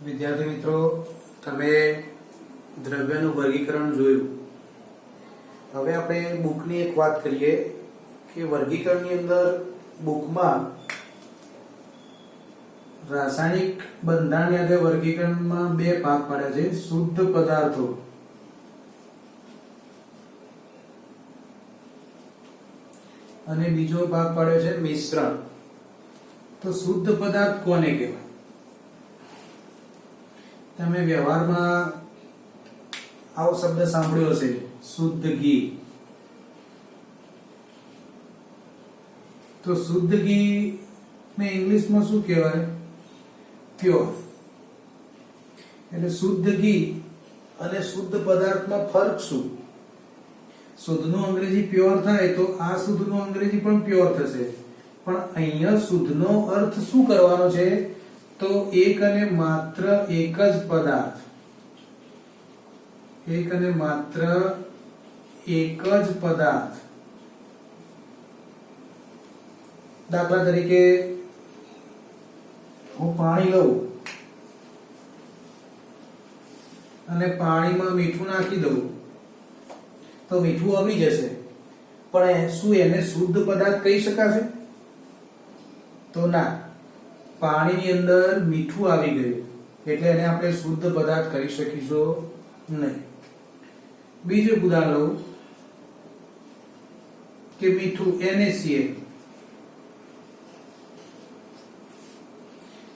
વિદ્યાર્થી મિત્રો, તમે દ્રવ્યનું વર્ગીકરણ જોયું. હવે આપણે બુકની એક વાત કરીએ કે વર્ગીકરણની અંદર બુકમાં રાસાયણિક બંધારણની અંદર વર્ગીકરણમાં બે ભાગ પાડ્યા છે: શુદ્ધ પદાર્થો અને બીજો ભાગ પાડ્યો છે મિશ્રણ. તો શુદ્ધ પદાર્થ કોને કહેવાય? તમે વ્યવહારમાં આવો શબ્દ સાંભળ્યો હશે, શુદ્ધ ઘી. તો શુદ્ધ ઘી ને ઇંગ્લિશમાં શું કહેવાય? પ્યોર. એટલે શુદ્ધ ઘી અને શુદ્ધ પદાર્થમાં ફરક શું? શુદ્ધનું અંગ્રેજી પ્યોર થાય તો આ શુદ્ધનું અંગ્રેજી પણ પ્યોર થશે, પણ અહીંયા શુદ્ધનો અર્થ શું કરવાનો છે? તો એક અને માત્ર એક જ પદાર્થ, એક અને માત્ર એક જ પદાર્થ. દાખલા તરીકે હું પાણી લઉં અને પાણીમાં મીઠું નાખી દઉં તો મીઠું આવી જશે, પણ શું એને શુદ્ધ પદાર્થ કહી શકાશે? તો ના. પાણીની અંદર મીઠું આવી ગયું એટલે એને આપણે શુદ્ધ પદાર્થ કરી શકીશું નહીં. બીજું ઉદાહરણ લઉં કે મીઠું NaCl.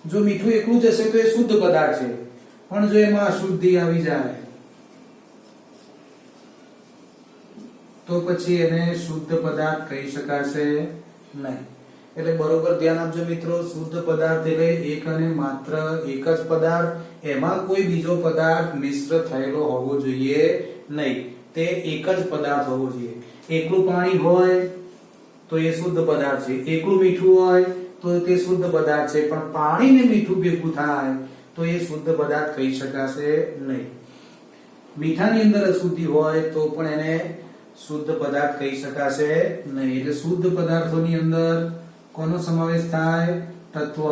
જો મીઠું એકલું જ હશે તો એ શુદ્ધ પદાર્થ છે, પણ જો એમાં અશુદ્ધિ આવી જાય તો પછી એને શુદ્ધ પદાર્થ કહી શકાશે નહીં. એટલે બરોબર ધ્યાન આપજો મિત્રો. શુદ્ધ પદાર્થ એટલે એક અને માત્ર એક જ પદાર્થ, એમાં કોઈ બીજો પદાર્થ મિશ્ર થયેલો હોવો જોઈએ નહીં. તે એક જ પદાર્થ હોવો જોઈએ. એકલું પાણી હોય તો એ શુદ્ધ પદાર્થ છે, એકલું મીઠું હોય તો તે શુદ્ધ પદાર્થ છે, પણ પાણી ને મીઠું ભેગું થાય તો એ શુદ્ધ પદાર્થ કહી શકાશે નહીં. મીઠાની અંદર અશુદ્ધિ હોય તો પણ એને શુદ્ધ પદાર્થ કહી શકાશે નહીં. એટલે શુદ્ધ પદાર્થોની અંદર કોનો સમાવેશ થાય? તત્વ.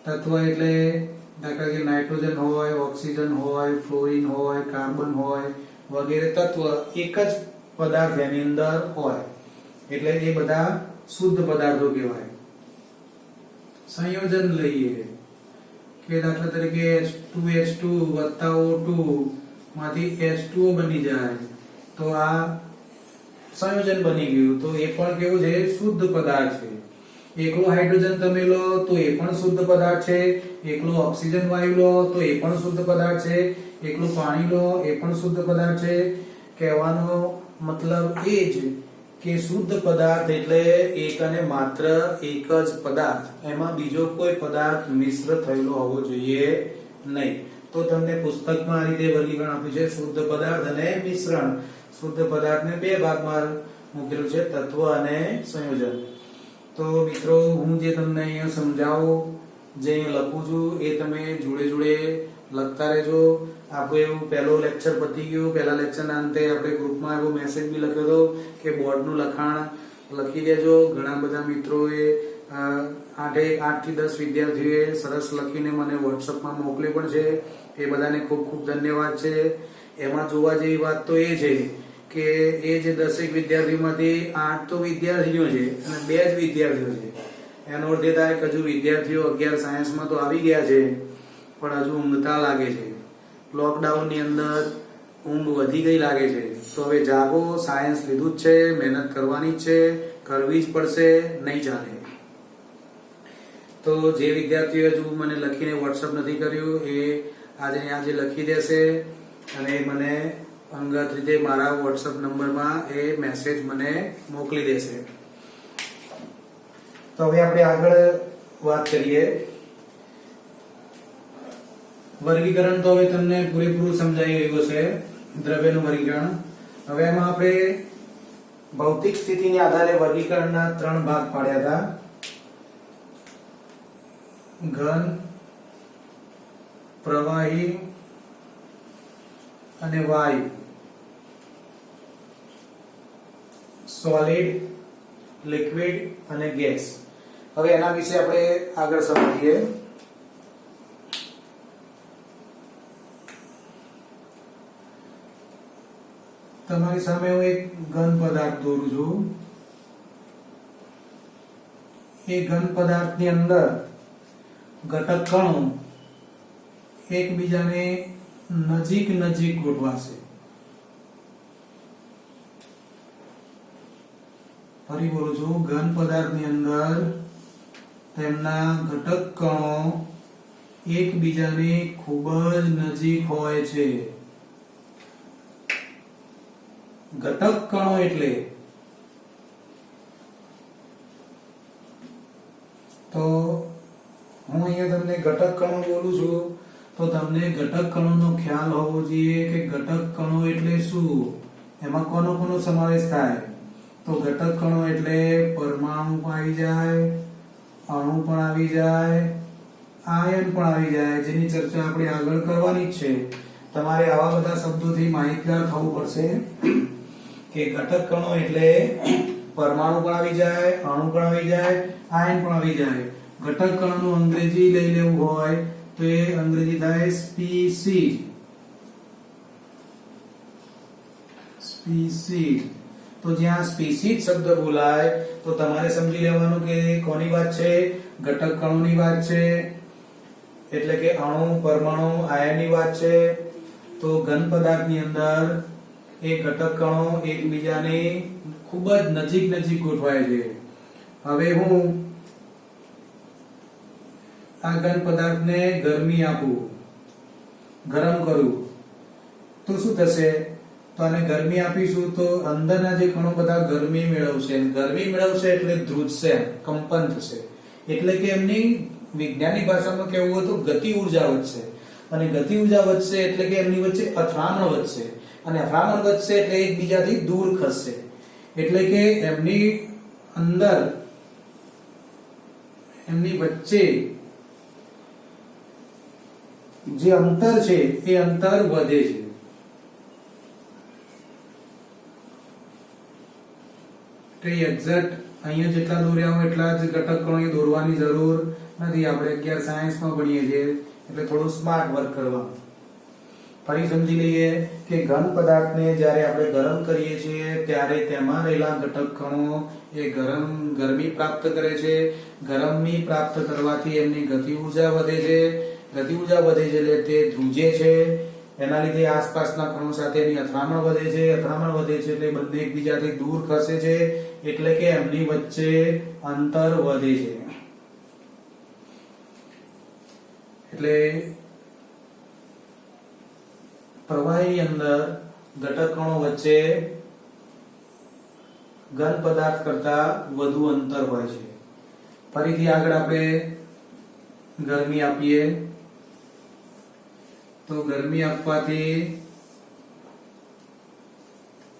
તત્વ એટલે દાખલા કે નાઇટ્રોજન હોય, ઓક્સિજન હોય, ફ્લોરિન હોય, કાર્બન હોય વગેરે તત્વ એક જ પદાર્થ એની અંદર હોય એટલે એ બધા શુદ્ધ પદાર્થો કહેવાય. સંયોજન લઈએ કે દાખલા તરીકે H2H2 O2 માંથી H2O બની જાય તો આ સંયોજન બની ગયું, તો એ પણ કેવું છે? શુદ્ધ પદાર્થ છે. એકલો હાઇડ્રોજન તમે લો તો એ પણ શુદ્ધ પદાર્થ છે, એકલો ઓક્સિજન વાયુ લો તો એ પણ શુદ્ધ પદાર્થ છે, એકલું પાણી લો એ પણ શુદ્ધ પદાર્થ છે. કહેવાનો મતલબ એ જ કે શુદ્ધ પદાર્થ એટલે એક અને માત્ર એક જ પદાર્થ, એમાં બીજો કોઈ પદાર્થ મિશ્ર થયેલો હોવો જોઈએ નહીં. તો તમને પુસ્તકમાં આ રીતે વર્ગીકરણ આપ્યું છે: શુદ્ધ પદાર્થ અને મિશ્રણ. શુદ્ધ પદાર્થને બે ભાગમાં મૂકેલું છે, તત્વ અને સંયોજન. તો મિત્રો, હું જે તમને અહીંયા સમજાવું, જે અહીંયા લખું છું એ તમે જોડે જોડે લખતા રહેજો. આપણું એવું પહેલો લેક્ચર પતી ગયું. પહેલા લેક્ચરના અંતે આપણે ગ્રુપમાં એવો મેસેજ બી લખ્યો હતો કે બોર્ડનું લખાણ લખી દેજો. ઘણા બધા મિત્રોએ 8 થી 10 વિદ્યાર્થીઓએ સરસ લખીને મને વોટ્સઅપમાં મોકલી પણ છે. એ બધાને ખૂબ ખૂબ ધન્યવાદ છે. એમાં જોવા જેવી વાત તો એ છે કે એ જે 10 વિદ્યાર્થીઓમાંથી 8 તો વિદ્યાર્થીઓ છે અને 2 જ વિદ્યાર્થીઓ છે. એનો અર્થ એ થાય કે હજુ વિદ્યાર્થીઓ 11 સાયન્સમાં તો આવી ગયા છે પણ હજુ ઊંઘતા લાગે છે. લોકડાઉનની અંદર ઊંઘ વધી ગઈ લાગે છે. તો હવે જાગો, સાયન્સ લીધું જ છે, મહેનત કરવાની જ છે, કરવી જ પડશે, નહીં ચાલે. તો જે વિદ્યાર્થીઓ હજુ મને લખીને વોટ્સઅપ નથી કર્યું એ આજે લખી દેશે અને મને અંગત રીતે મારા વોટ્સઅપ નંબરમાં એ મેસેજ મને મોકલી દેશે. તો હવે આપણે આગળ વાત કરીએ. વર્ગીકરણ તો હવે તમને પૂરેપૂરું સમજાઈ ગયું છે, દ્રવ્યનું વર્ગીકરણ. હવે એમાં આપણે ભૌતિક સ્થિતિને આધારે વર્ગીકરણના 3 ભાગ પાડ્યા હતા: ઘન, પ્રવાહી અને વાયુ. સોલિડ, લિક્વિડ અને ગેસ. હવે એના વિશે આપણે આગળ સમજીએ. તમારી સામે હું એક ઘન પદાર્થ દોરું છું. એ ઘન પદાર્થની અંદર ઘટક કણો એકબીજાને નજીક નજીક ગોઠવાશે. ફરી બોલું છું, ઘન પદાર્થની અંદર તેમના ઘટક કણો એકબીજાને ખૂબ જ નજીક હોય છે. ઘટક કણો એટલે તો હું અહીંયા તમને ઘટક કણો બોલું છું તો તમને ઘટક કણોનો ખ્યાલ હોવો જોઈએ કે ઘટક કણો એટલે શું, એમાં કોનો કોનો સમાવેશ થાય. તો ઘટક કણો એટલે પરમાણુ પણ આવી જાય, અણુ પણ આવી જાય, આયન પણ આવી જાય, જેની ચર્ચા આપણે આગળ કરવાની જ છે. તમારે આવા બધા શબ્દોથી માહિતગાર થવું પડશે કે ઘટક કણો એટલે પરમાણુ પણ આવી જાય, અણુ પણ આવી જાય, આયન પણ આવી જાય. ઘટક કણોનું અંગ્રેજી લઈ લેવું હોય તો એ અંગ્રેજી થાય સ્પીસીઝ. સ્પીસીઝ. તો જ્યાં સ્પીસીઝ શબ્દ બોલાય તો તમારે સમજી લેવાનું કે કોની વાત છે, ઘટક કણોની વાત છે, એટલે કે અણુ, પરમાણુ, આયનની વાત છે. તો ઘન પદાર્થની અંદર એ ઘટક કણો એકબીજાને ખૂબ જ નજીક નજીક ગોઠવાય છે. હવે હું આ ઘન પદાર્થને ગરમી આપું, ગરમ કરું તો શું થશે? તો આને ગરમી આપીશું તો અંદરના જે કણો બધા ગરમી મેળવશે. ગરમી મેળવશે એટલે ધ્રુજશે, કંપન થશે. એટલે કે એમની વિજ્ઞાનિક ભાષામાં કહેવું હોય તો ગતિ ઉર્જા વધશે. અને ગતિ ઉર્જા વધશે એટલે કે એમની વચ્ચે અથડામણ વધશે. અને અથડામણ વધશે એટલે એકબીજાથી દૂર ખસશે. એટલે કે એમની અંદર, એમની વચ્ચે જે અંતર છે એ અંતર વધે છે. તો એક્ઝેક્ટ અહીંયા જેટલા દોર્યા હોય એટલા જ ઘટક કણો દોરવાની જરૂર નથી. આપણે 11 સાયન્સમાં ભણીએ છીએ એટલે થોડું સ્માર્ટ વર્ક કરવાનું. ફરી સમજી લઈએ કે ઘન પદાર્થને જ્યારે આપણે ગરમ કરીએ છીએ ત્યારે તેમાં રહેલા ઘટક કણો એ ગરમી પ્રાપ્ત કરે છે. ગરમી પ્રાપ્ત કરવાથી એમની ગતિ ઉર્જા વધે છે. ગતિ ઉર્જા વધે છે એટલે તે ધ્રુજે છે. એના લીધે આસપાસના કણો સાથેની અથડામણ વધે છે. અથડામણ વધે છે એટલે બંને એકબીજાથી દૂર ખસે છે. એટલે કે એમની વચ્ચે અંતર વધે છે. એટલે પ્રવાહી અંદર ઘટક કણો વચ્ચે ઘન પદાર્થ કરતા વધુ અંતર હોય છે. ફરીથી આગળ આપણે ગરમી આપીએ તો ગરમી આપવાથી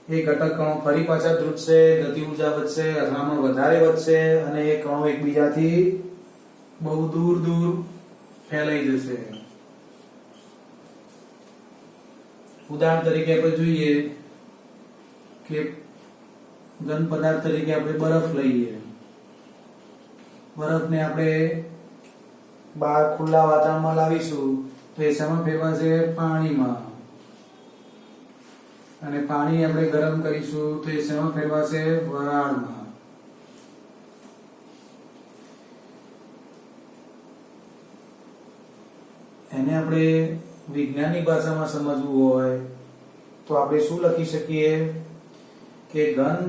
એ ઘટક કણો ફરી પાછા ધ્રુજશે, ગતિ ઉર્જા વધશે, અથડામણ વધારે વધશે અને એ કણો એકબીજાથી બહુ દૂર દૂર ફેલાઈ જશે. ઉદાહરણ તરીકે આપણે જોઈએ કે ઘન પદાર્થ તરીકે આપણે બરફ લઈએ. બરફને આપણે બહાર ખુલ્લા વાતાવરણમાં લાવીશું તો એ શેમાં ફેરવાશે? પાણીમાં. અને પાણી આપણે ગરમ કરીશું તો એ શેમાં ફેરવાશે? વરાળમાં. એને આપણે વિજ્ઞાનની ભાષામાં સમજવું હોય તો આપણે શું લખી શકીએ કે ઘન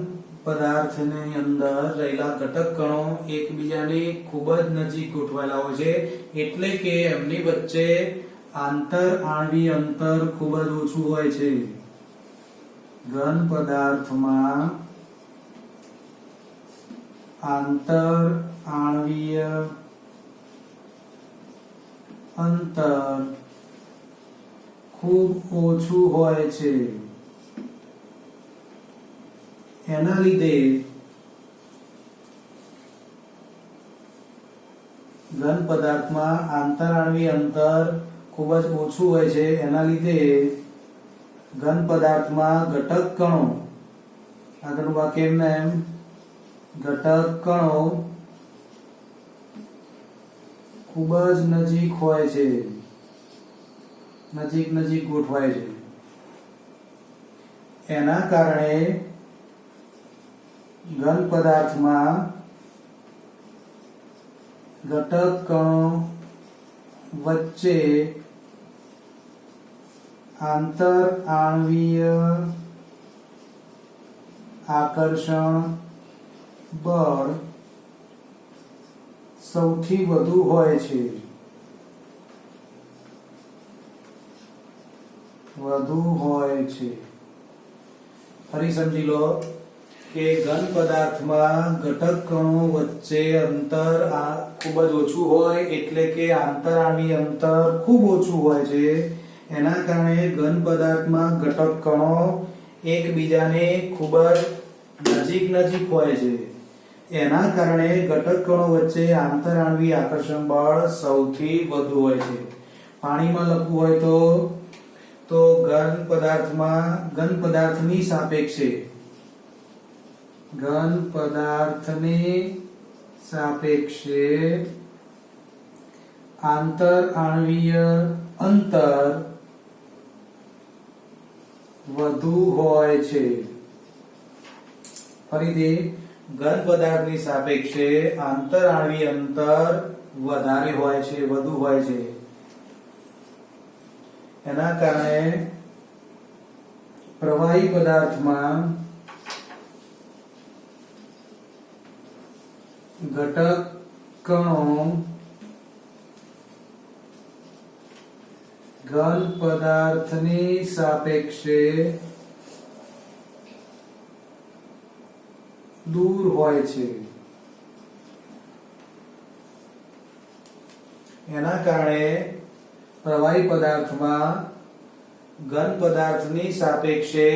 પદાર્થની અંદર રહેલા ઘટક કણો એકબીજાની ખૂબ જ નજીક ગોઠવાયેલા હોય છે. એટલે કે એમની વચ્ચે આંતર આણ્વીય અંતર ખૂબ જ ઓછું હોય છે. ઘન પદાર્થમાં આંતર આણ્વીય અંતર ખૂબ ઓછું હોય છે. એના લીધે ઘન પદાર્થમાં આંતરાણ્વીય અંતર ખૂબ જ ઓછું હોય છે. એના લીધે ઘન પદાર્થમાં ઘટક કણો, આગળનું વાક્ય એમ, ઘટક કણો ખૂબ જ નજીક હોય છે, નજીક નજીક ગોઠવાય છે. એના કારણે ઘન પદાર્થમાં ઘટક કણો વચ્ચે આંતર આણ્વીય આકર્ષણ બળ સૌથી વધુ હોય છે. ફરી સમજી લો કે ઘન પદાર્થમાં ઘટક કણો વચ્ચે અંતર ખૂબ જ ઓછું હોય, એટલે કે આંતરાણ્વીય અંતર ખૂબ ઓછું હોય છે. એના કારણે ઘન પદાર્થમાં ઘટક કણો એકબીજાને ખૂબ જ નજીક હોય છે. એના કારણે ઘટક કણો વચ્ચે આંતરાણ્વીય આકર્ષણ બળ સૌથી વધુ હોય છે. પાણીમાં લખવું હોય તો ઘન પદાર્થની સાપેક્ષે આંતરાણ્વીય અંતર વધુ હોય છે. ફરીથી, ઘન પદાર્થની સાપેક્ષે આંતરાણ્વીય અંતર વધુ હોય છે. એના કારણે પ્રવાહી પદાર્થમાં ઘટક કણો ઘન પદાર્થની સાપેક્ષે દૂર હોય છે. એના કારણે પ્રવાહી પદાર્થમાં ઘન પદાર્થની સાપેક્ષે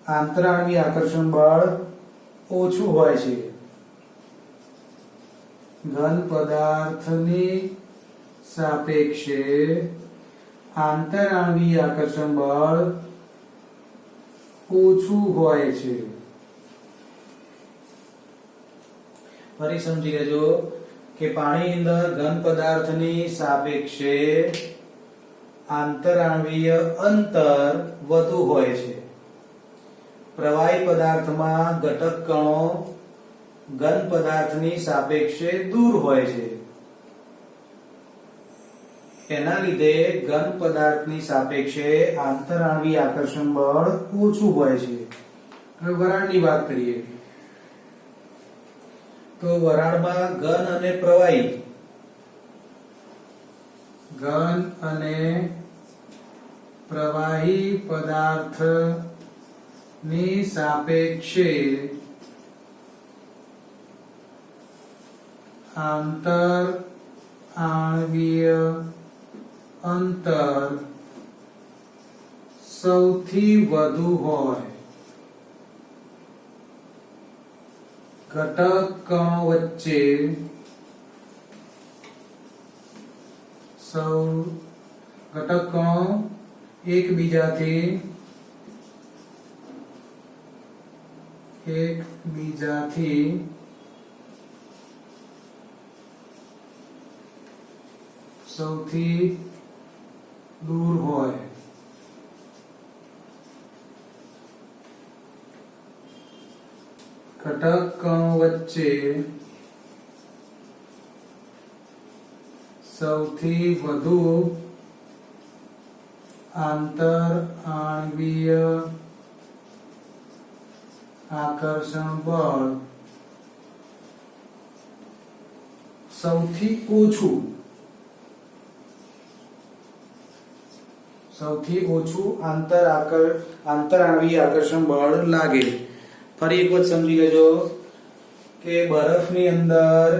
આંતરાણ્વીય આકર્ષણ બળ ઓછું હોય છે. ઘન પદાર્થની સાપેક્ષે આંતરાણ્વીય આકર્ષણ બળ ઓછું હોય છે. ફરી સમજી લેજો કે પાણીની અંદર ઘન પદાર્થની સાપેક્ષે આંતરાણ્વીય અંતર વધુ હોય છે. પ્રવાહી પદાર્થમાં ઘટક કણો ઘન પદાર્થની સાપેક્ષે દૂર હોય છે. એના લીધે ઘન પદાર્થની સાપેક્ષે આંતરાણ્વીય આકર્ષણ બળ ઓછું હોય છે. હવે વરાળની વાત કરીએ તો વરાળમાં ઘન અને પ્રવાહી પદાર્થની સાપેક્ષે આંતરાણ્વીય અંતર સૌથી વધુ હોય. ઘટક કણો વચ્ચે ઘટક કણો એકબીજાથી સૌથી દૂર હોય. ઘટક કણો વચ્ચે સૌથી વધુ આંતરાણ્વીય આકર્ષણ બળ સૌથી ઓછું આંતરાણ્વીય આકર્ષણ બળ લાગે. ફરી એક વખત સમજી લેજો કે બરફની અંદર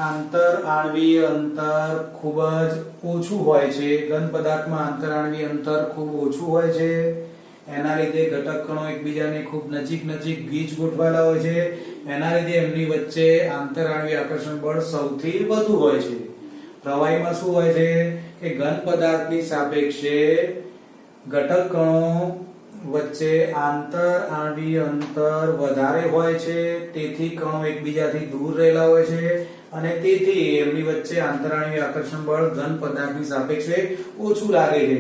આંતરાણ્વીય અંતર ખૂબ જ ઓછું હોય છે. ઘન પદાર્થમાં આંતરાણ્વીય અંતર ખૂબ ઓછું હોય છે. એના લીધે ઘટક કણો એકબીજાને ખૂબ નજીક ગીચ ગોઠવાયેલા હોય છે. એના લીધે એમની વચ્ચે આંતરાણ્વીય આકર્ષણ બળ સૌથી વધુ હોય છે. પ્રવાહીમાં શું હોય છે કે ઘન પદાર્થની સાપેક્ષે ઘટક કણો વચ્ચે આંતરાણ્વીય અંતર વધારે હોય છે. તેથી કણો એકબીજાથી દૂર રહેલા હોય છે અને તેથી એમની વચ્ચે આંતરાણ્વીય આકર્ષણ બળ ઘન પદાર્થની સાપેક્ષે ઓછું લાગે છે.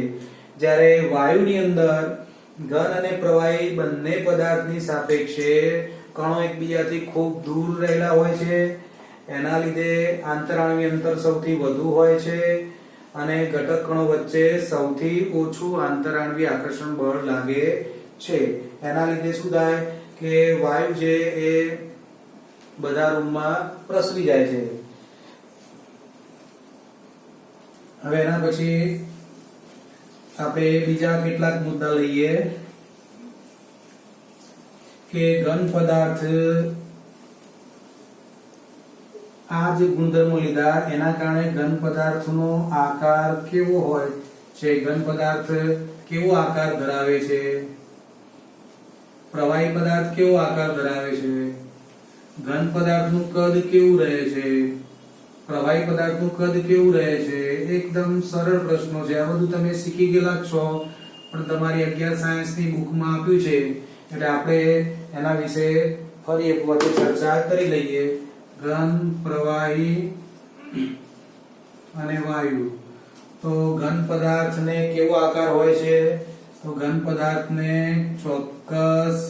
જ્યારે વાયુની અંદર ઘન અને પ્રવાહી બંને પદાર્થની સાપેક્ષે કણો એકબીજાથી ખૂબ દૂર રહેલા હોય છે, એના લીધે આંતરાણવી અંતર સૌથી વધુ હોય છે અને ઘટક કણો વચ્ચે સૌથી ઓછું આંતરાણવી આકર્ષણ બળ લાગે છે. એના લીધે શું થાય કે વાયુ છે એ બધા રૂમમાં પ્રસરી જાય છે. હવે એના પછી આપણે બીજા કેટલાક મુદ્દા લઈએ કે ઘન પદાર્થ આ જે ગુણધર્મો લીધા એના કારણે ઘન પદાર્થનો આકાર કેવો હોય છે, ઘન પદાર્થ કેવો આકાર ધરાવે છે, પ્રવાહી પદાર્થ કેવો આકાર ધરાવે છે, ઘન પદાર્થનું કદ કેવું રહે છે, પ્રવાહી પદાર્થનું કદ કેવું રહે છે. એકદમ સરળ પ્રશ્નો છે. આ બધું તમે શીખી ગયેલા છો, પણ તમારી 11 સાયન્સની બુકમાં આપ્યું છે એટલે આપણે એના વિશે ફરી એક વખત ચર્ચા કરી લઈએ. ઘન, પ્રવાહી અને વાયુ. તો ઘન પદાર્થને કેવો આકાર હોય છે? તો ઘન પદાર્થને ચોક્કસ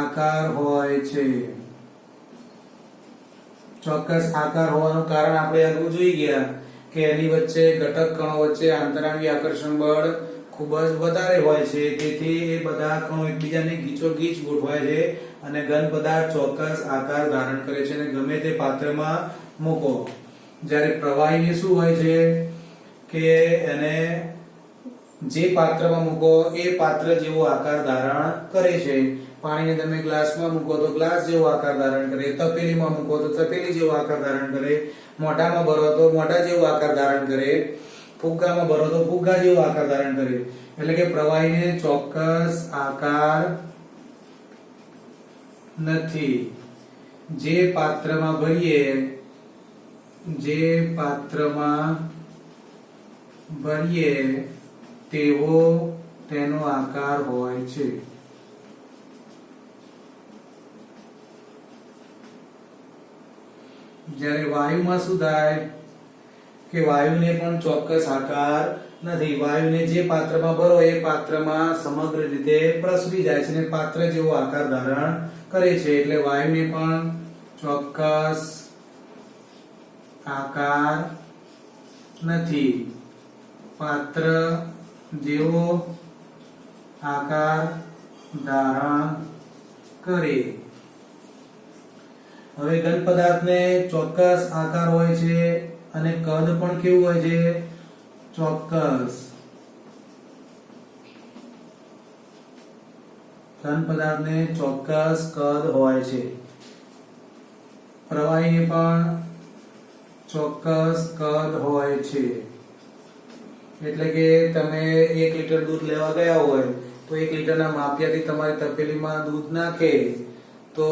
આકાર હોય છે. ચોક્કસ આકાર હોવાનું કારણ આપણે આગળ જોઈ ગયા કે એની વચ્ચે ઘટક કણો વચ્ચે આંતરાણવી આકર્ષણ બળ ખૂબ જ વધારે હોય છે, તેથી એ બધા કણો એકબીજાને ગીચોગીચ ગોઠવાય છે અને ઘન પદાર્થ ચોક્કસ આકાર ધારણ કરે છે અને ગમે તે પાત્રમાં મૂકો. જ્યારે પ્રવાહીને શું હોય છે કે એને જે પાત્રમાં મૂકો એ પાત્ર જેવો આકાર ધારણ કરે છે. પાણીને તમે ગ્લાસમાં મૂકો તો ગ્લાસ જેવો આકાર ધારણ કરે, તપેલીમાં મૂકો તો તપેલી જેવો આકાર ધારણ કરે, મોઢામાં ભરો તો મોઢા જેવો આકાર ધારણ કરે, ફુગ્ગામાં ભરો તો ફુગ્ગા જેવો આકાર ધારણ કરે. એટલે કે પ્રવાહીને ચોક્કસ આકાર નથી. જે પાત્રમાં ભરીએ તેવો તેનો આકાર હોય છે. જ્યારે વાયુમાં શું થાય કે વાયુને પણ ચોક્કસ આકાર નથી. વાયુને જે પાત્રમાં ભરો એ પાત્રમાં સમગ્ર રીતે પ્રસરી જાય છે અને પાત્ર જેવો આકાર ધારણ કરે છે. એટલે વાયુને પણ ચોક્કસ આકાર નથી. પાત્ર જેવો આકાર ધારણ કરે. હવે ઘન પદાર્થને ચોક્કસ આકાર હોય છે અને કદ પણ કેવું હોય છે? ચોક્કસ. ઘન પદાર્થને ચોક્કસ કદ હોય છે. પ્રવાહીને પણ ચોક્કસ કદ હોય છે. એટલે કે તમે 1 લીટર દૂધ લેવા ગયા હોય તો 1 લીટરના માપિયાથી તમારી તપેલીમાં દૂધ નાખે તો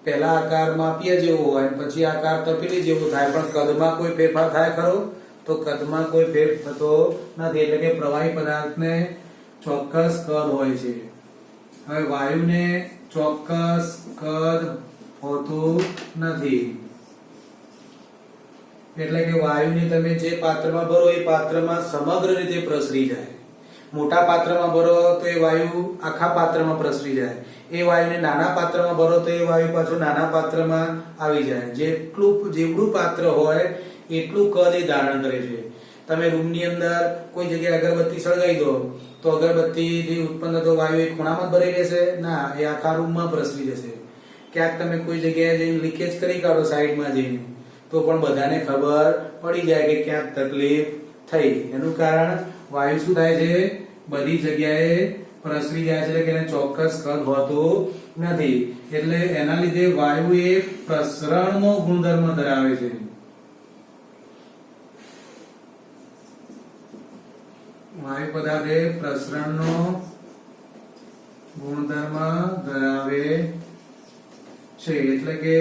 પહેલા આકાર માપિયા જેવો હોય પછી આકાર તપેલી જેવો થાય, પણ કદમાં કોઈ ફેરફાર થાય ખરો? તો કદમાં કોઈ ફેર થતો નથી. એટલે કે પ્રવાહી પદાર્થને ચોક્કસ કદ હોય છે. હવે વાયુને ચોક્કસ કદ હોતું નથી. એટલે કે વાયુને તમે જે પાત્રમાં ભરો એ પાત્રમાં સમગ્ર રીતે પ્રસરી જાય. મોટા પાત્રમાં ભરો તો એ વાયુ આખા પાત્રમાં પ્રસરી જાય. એ વાયુને નાના પાત્રમાં ભરો તો એ વાયુ પાછો નાના પાત્રમાં આવી જાય. જેવડું પાત્ર હોય એટલું કદ એ ધારણ કરે છે. તમે રૂમની અંદર કોઈ જગ્યાએ અગરબત્તી સળગાવી દો તો અગરબત્તીથી ઉત્પન્ન થતો વાયુ એ ખૂણામાં જ ભરાઈ રહેશે? ના, એ આખા રૂમમાં પ્રસરી જશે. ક્યાંક તમે કોઈ જગ્યાએ જઈને લીકેજ કરી કાઢો સાઈડમાં જઈને તો પણ બધાને ખબર પડી જાય કે ક્યાંક તકલીફ થઈ. એનું કારણ વાયુ શું થાય છે? બધી જગ્યાએ પ્રસરી જાય છે, એટલે કે એને ચોક્કસ કદ હોતું નથી. એટલે એના લીધે વાયુ એ પ્રસરણનો ગુણધર્મ ધરાવે છે. વાયુ પદાર્થ એ પ્રસરણનો ગુણધર્મ ધરાવે છે. એટલે કે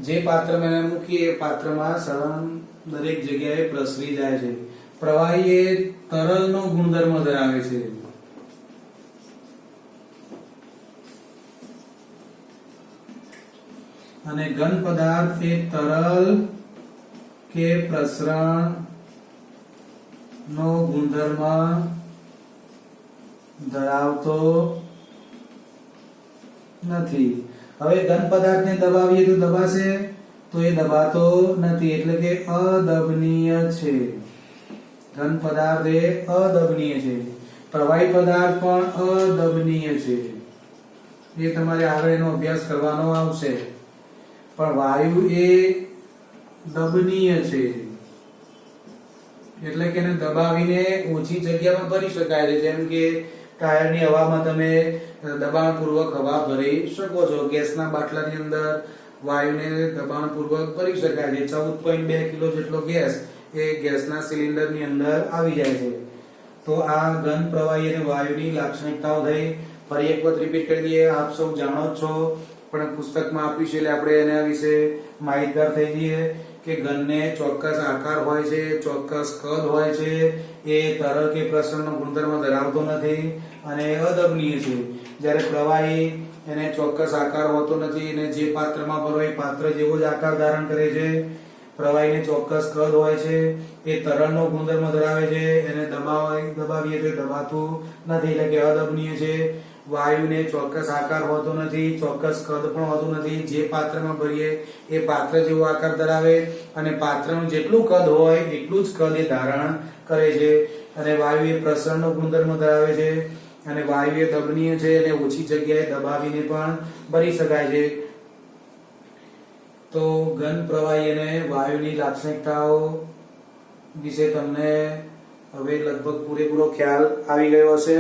જે પાત્રમાં એને મૂકીએ એ પાત્રમાં સળંગ દરેક જગ્યાએ પ્રસરી જાય છે. પ્રવાહી એ તરલનો ગુણધર્મ ધરાવે છે. અને ઘન પદાર્થ એ તરલ કે પ્રસરણ નો ગુણધર્મ ધરાવતો નથી. હવે ઘન પદાર્થને દબાવીએ તો દબાશે? તો એ દબાતો નથી, એટલે કે અદબનીય છે. ઘન પદાર્થ એ અદબનીય છે. પ્રવાહી પદાર્થ પણ અદબનીય છે. એ તમારે આગળ એનો અભ્યાસ કરવાનો આવશે. પણ વાયુ એ દબનીય છે, એટલે કે એને દબાવીને ઓછી જગ્યામાં ભરી શકાય છે. જેમ કે ટાયરની હવામાં તમે દબાણપૂર્વક હવા ભરી શકો છો. ગેસના બાટલાની અંદર વાયુને દબાણપૂર્વક ભરી શકાય છે. 14.2 કિલો જેટલો ગેસ એ ગેસના સિલિન્ડરની અંદર આવી જાય છે. તો આ ઘન, પ્રવાહી અને વાયુની લાક્ષણિકતાઓ થઈ. ફરી એક વખત રિપીટ કરી દઈએ. આપ સૌ જાણો જ છો, પણ પુસ્તકમાં આપ્યું છે એટલે આપણે એના વિશે માહિતગાર થઈ જઈએ કે ઘનને ચોક્કસ આકાર હોય છે, ચોક્કસ કદ હોય છે, એ તરલ કે પ્રસરણનો ગુણધર્મ ધરાવતો નથી અને અદબનીય છે. જ્યારે પ્રવાહી એને ચોક્કસ આકાર હોતો નથી અને જે પાત્રમાં ભરો એ પાત્ર જેવો જ આકાર ધારણ કરે છે. પ્રવાહીને ચોક્કસ કદ હોય છે, એ તરલનો ગુણધર્મ ધરાવે છે, એને દબાવીએ તો દબાતું નથી, એટલે કે અદબનીય છે. વાયુને ચોક્કસ આકાર હોતો નથી, ચોક્કસ કદ પણ હોતું નથી. જે પાત્રમાં ભરીએ એ પાત્ર જેવો આકાર ધરાવે અને પાત્રનું જેટલું કદ હોય એટલું જ કદ એ ધારણ કરે છે. અને વાયુ એ પ્રસરણનો ગુણધર્મ ધરાવે છે અને વાયુ એ દબનીય છે અને ઓછી જગ્યાએ દબાવીને પણ ભરી શકાય છે. તો ઘન, પ્રવાહી અને વાયુની લાક્ષણિકતાઓ વિશે તમને હવે લગભગ પૂરેપૂરો ખ્યાલ આવી ગયો હશે.